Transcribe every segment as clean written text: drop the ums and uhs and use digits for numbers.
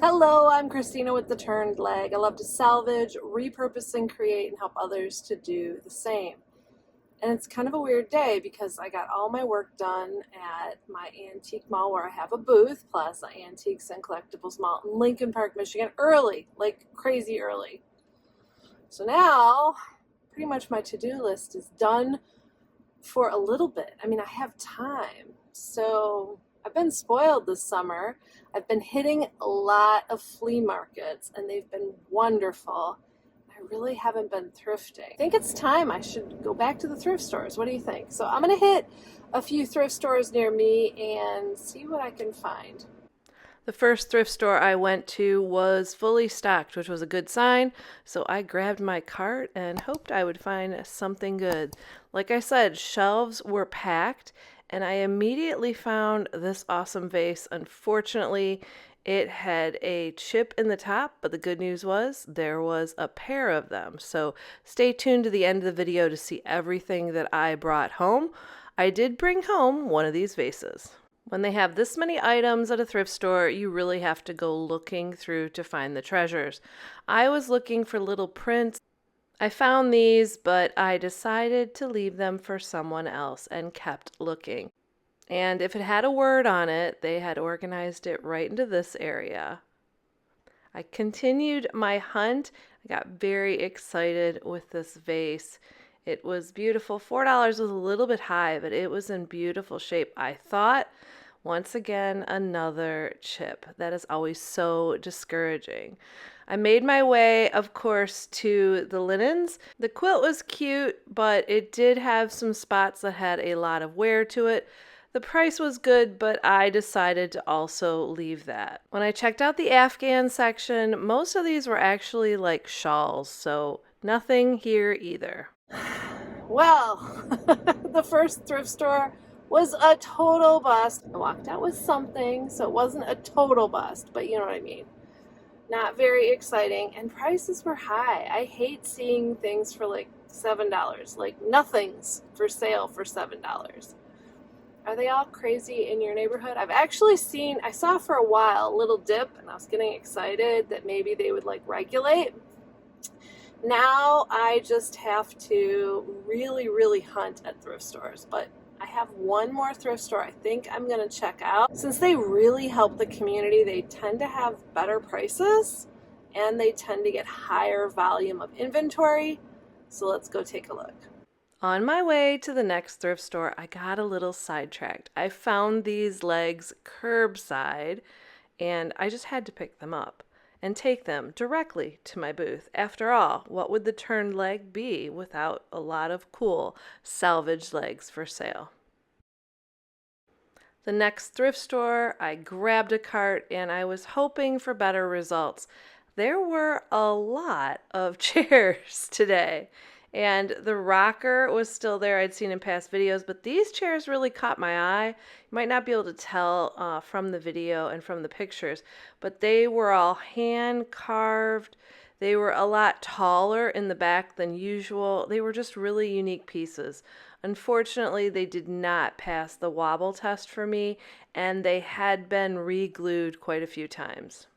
Hello, I'm Christina with The Turned Leg. I love to salvage, repurpose, and create and help others to do the same. And it's kind of a weird day because I got all my work done at my antique mall where I have a booth, plus an antiques and collectibles mall in Lincoln Park, Michigan, early, like crazy early. So now, pretty much my to-do list is done for a little bit. I mean, I have time. So I've been spoiled this summer. I've been hitting a lot of flea markets and they've been wonderful. I really haven't been thrifting. I think it's time I should go back to the thrift stores. What do you think? So I'm going to hit a few thrift stores near me and see what I can find. The first thrift store I went to was fully stocked, which was a good sign. So I grabbed my cart and hoped I would find something good. Like I said, shelves were packed, and I immediately found this awesome vase. Unfortunately, it had a chip in the top, but the good news was there was a pair of them. So stay tuned to the end of the video to see everything that I brought home. I did bring home one of these vases. When they have this many items at a thrift store, you really have to go looking through to find the treasures. I was looking for little prints. I found these, but I decided to leave them for someone else and kept looking. And if it had a word on it, they had organized it right into this area. I continued my hunt. I got very excited with this vase. It was beautiful. $4 was a little bit high, but it was in beautiful shape. I thought, once again, another chip. That is always so discouraging. I made my way, of course, to the linens. The quilt was cute, but it did have some spots that had a lot of wear to it. The price was good, but I decided to also leave that. When I checked out the Afghan section, most of these were actually like shawls, so nothing here either. Well, the first thrift store was a total bust. I walked out with something, so it wasn't a total bust, but you know what I mean. Not very exciting, and prices were high. I hate seeing things for like $7, like nothing's for sale for $7. Are they all crazy in your neighborhood? I've actually I saw for a while a little dip, and I was getting excited that maybe they would like regulate. Now I just have to really, really hunt at thrift stores, but I have one more thrift store I think I'm going to check out. Since they really help the community, they tend to have better prices and they tend to get higher volume of inventory. So let's go take a look. On my way to the next thrift store, I got a little sidetracked. I found these legs curbside, and I just had to pick them up and take them directly to my booth. After all, what would the turned leg be without a lot of cool salvage legs for sale? The next thrift store, I grabbed a cart and I was hoping for better results. There were a lot of chairs today, and the rocker was still there. I'd seen in past videos, but these chairs really caught my eye. You might not be able to tell from the video and from the pictures, but they were all hand carved. They were a lot taller in the back than usual. They were just really unique pieces. Unfortunately, they did not pass the wobble test for me, and they had been re-glued quite a few times.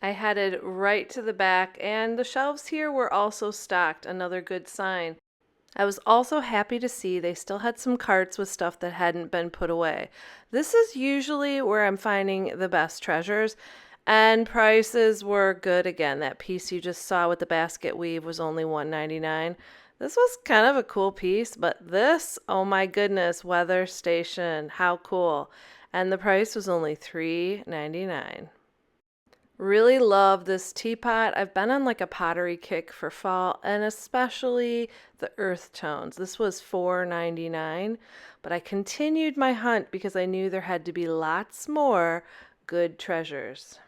I headed right to the back, and the shelves here were also stocked, another good sign. I was also happy to see they still had some carts with stuff that hadn't been put away. This is usually where I'm finding the best treasures, and prices were good again. That piece you just saw with the basket weave was only $1.99. This was kind of a cool piece, but this, oh my goodness, weather station, how cool. And the price was only $3.99. Really love this teapot. I've been on like a pottery kick for fall, and especially the earth tones. This was $4.99, but I continued my hunt because I knew there had to be lots more good treasures.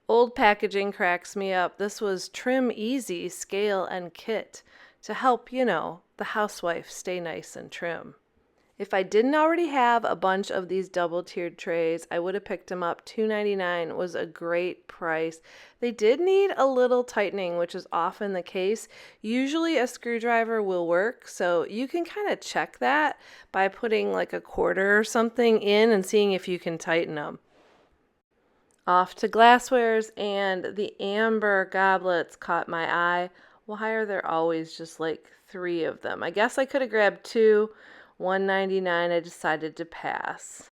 Old packaging cracks me up. This was Trim Easy Scale and Kit to help, the housewife stay nice and trim. If I didn't already have a bunch of these double-tiered trays, I would have picked them up. $2.99 was a great price. They did need a little tightening, which is often the case. Usually a screwdriver will work, so you can kind of check that by putting like a quarter or something in and seeing if you can tighten them. Off to glasswares, and the amber goblets caught my eye. Why are there always just like three of them? I guess I could have grabbed two. $1.99. I decided to pass.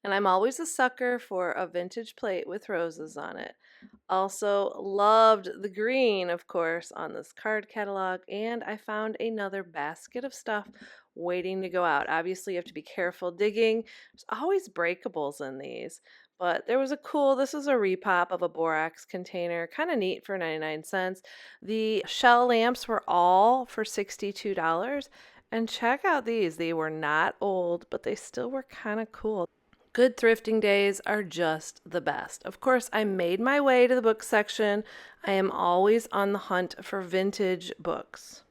And I'm always a sucker for a vintage plate with roses on it. Also, loved the green, of course, on this card catalog, and I found another basket of stuff waiting to go out. Obviously, you have to be careful digging. There's always breakables in these. But there was this was a repop of a borax container, kind of neat for 99 cents. The shell lamps were all for $62. And check out these. They were not old, but they still were kind of cool. Good thrifting days are just the best. Of course, I made my way to the book section. I am always on the hunt for vintage books.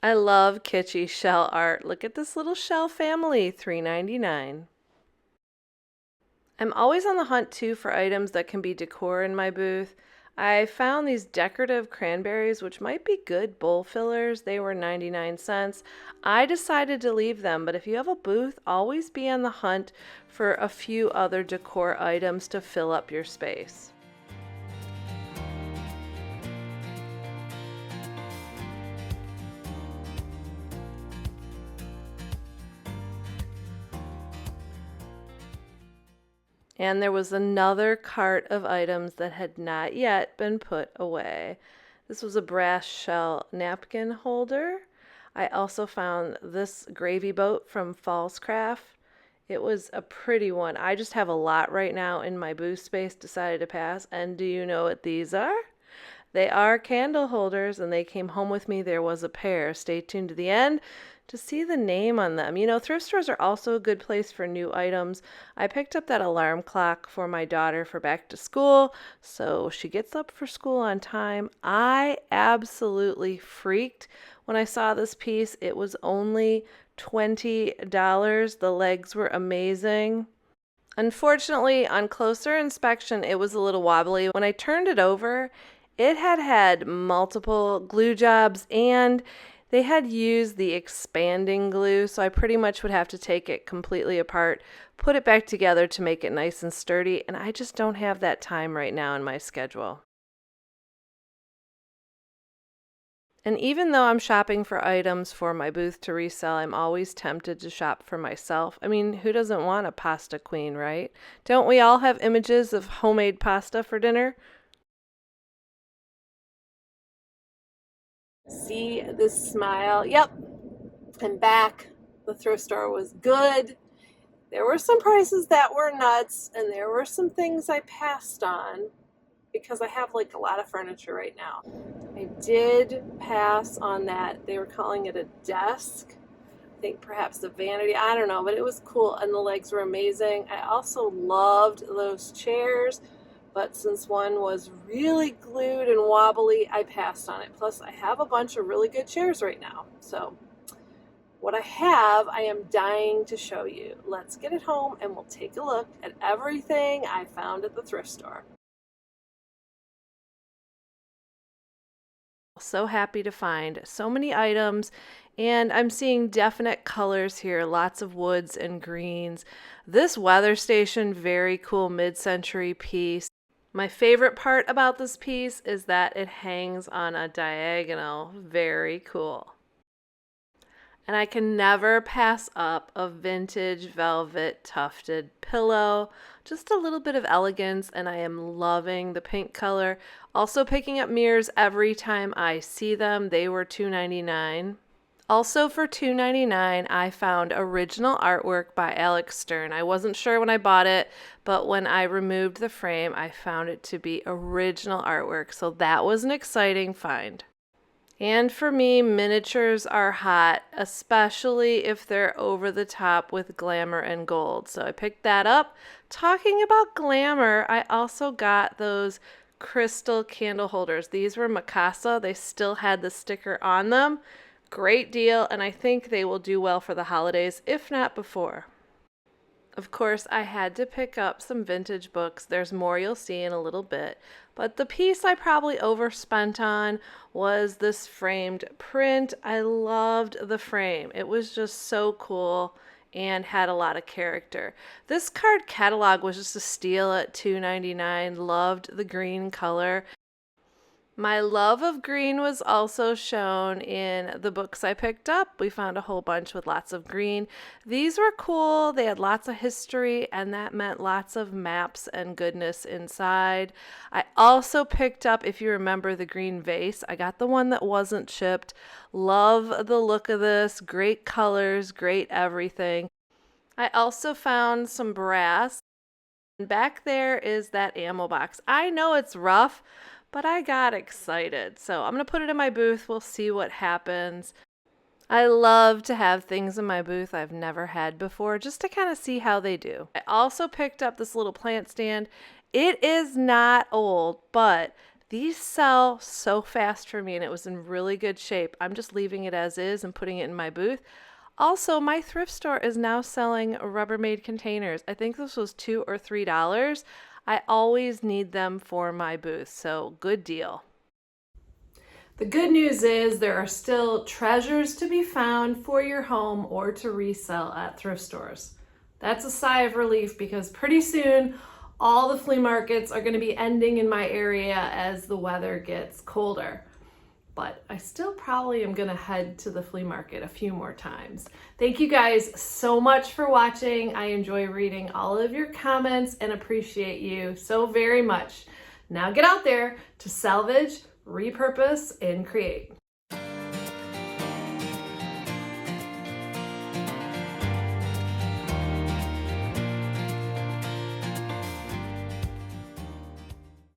I love kitschy shell art. Look at this little shell family, $3.99. I'm always on the hunt too for items that can be decor in my booth. I found these decorative cranberries, which might be good bowl fillers. They were 99 cents. I decided to leave them, but if you have a booth, always be on the hunt for a few other decor items to fill up your space. And there was another cart of items that had not yet been put away. This was a brass shell napkin holder. I also found this gravy boat from Falls Craft. It was a pretty one. I just have a lot right now in my booth space, decided to pass. And do you know what these are? They are candle holders, and they came home with me. There was a pair. Stay tuned to the end to see the name on them. You know, thrift stores are also a good place for new items. I picked up that alarm clock for my daughter for back to school, so she gets up for school on time. I absolutely freaked when I saw this piece. It was only $20. The legs were amazing. Unfortunately, on closer inspection, it was a little wobbly. When I turned it over, it had multiple glue jobs, and they had used the expanding glue, so I pretty much would have to take it completely apart, put it back together to make it nice and sturdy, and I just don't have that time right now in my schedule. And even though I'm shopping for items for my booth to resell, I'm always tempted to shop for myself. I mean, who doesn't want a pasta queen, right? Don't we all have images of homemade pasta for dinner? See this smile? Yep, I'm back. The thrift store was good. There were some prices that were nuts, and there were some things I passed on because I have like a lot of furniture right now. I did pass on that. They were calling it a desk. I think perhaps the vanity. I don't know, but it was cool, and the legs were amazing. I also loved those chairs, but since one was really glued and wobbly, I passed on it. Plus, I have a bunch of really good chairs right now. So what I have, I am dying to show you. Let's get it home and we'll take a look at everything I found at the thrift store. So happy to find so many items, and I'm seeing definite colors here, lots of woods and greens. This weather station, very cool mid-century piece. My favorite part about this piece is that it hangs on a diagonal. Very cool. And I can never pass up a vintage velvet tufted pillow. Just a little bit of elegance, and I am loving the pink color. Also picking up mirrors every time I see them. They were $2.99. Also for $2.99, I found original artwork by Alex Stern. I wasn't sure when I bought it, but when I removed the frame, I found it to be original artwork. So that was an exciting find. And for me, miniatures are hot, especially if they're over the top with glamour and gold. So I picked that up. Talking about glamour, I also got those crystal candle holders. These were Mikasa. They still had the sticker on them. Great deal, and I think they will do well for the holidays, if not before. Of course, I had to pick up some vintage books. There's more you'll see in a little bit. But the piece I probably overspent on was this framed print. I loved the frame. It was just so cool and had a lot of character. This card catalog was just a steal at $2.99. Loved the green color. My love of green was also shown in the books I picked up. We found a whole bunch with lots of green. These were cool. They had lots of history, and that meant lots of maps and goodness inside. I also picked up, if you remember, the green vase. I got the one that wasn't shipped. Love the look of this. Great colors, great everything. I also found some brass. Back there is that ammo box. I know it's rough, but I got excited. So I'm going to put it in my booth. We'll see what happens. I love to have things in my booth I've never had before just to kind of see how they do. I also picked up this little plant stand. It is not old, but these sell so fast for me and it was in really good shape. I'm just leaving it as is and putting it in my booth. Also, my thrift store is now selling Rubbermaid containers. I think this was $2 or $3. I always need them for my booth, so good deal. The good news is there are still treasures to be found for your home or to resell at thrift stores. That's a sigh of relief because pretty soon all the flea markets are going to be ending in my area as the weather gets colder. But I still probably am going to head to the flea market a few more times. Thank you guys so much for watching. I enjoy reading all of your comments and appreciate you so very much. Now get out there to salvage, repurpose, and create.